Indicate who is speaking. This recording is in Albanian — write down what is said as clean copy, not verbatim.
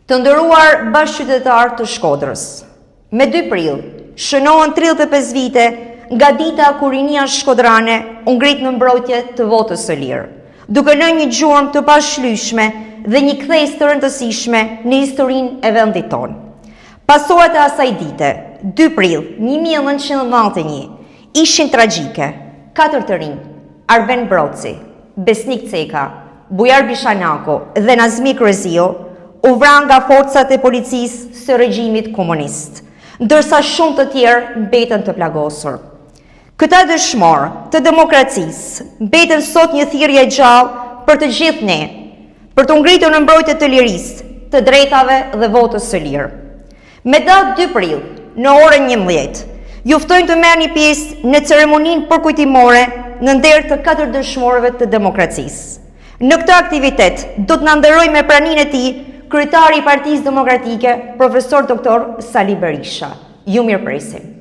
Speaker 1: Të nderuar bashkëqytetar të Shkodrës, me 2 prill shënohen 35 vite nga dita kur rinia shkodrane u ngrit në mbrojtje të votës së lirë, duke lënë një gjurmë të pashlyeshme dhe një kthes të rëndësishme në historinë e vendit tonë. Pasojat e asaj dite, 2 prill 1991, ishin tragjike. 4 të rinj, Arben Broci, Besnik Ceka, Bujar Bishanako dhe Nazmi Krezio, u vranë nga forcat e policisë së regjimit komunist, ndërsa shumë të tjerë mbetën të plagosur. Këta dëshmorë të demokracisë mbeten sot një thirrje gjallë për të gjithë ne, për të ngritur në mbrojtje të lirisë, të drejtave dhe votës së lirë. Me datë 2 prill, në orën 11, ju ftojmë të merrni pjesë në ceremoninë përkujtimore në nder të 4 dëshmorëve të demokracisë. Në këtë aktivitet do të na nderojë me praninë e tij kryetari i Partisë Demokratike, profesor doktor Sali Berisha. Ju mirëpresim.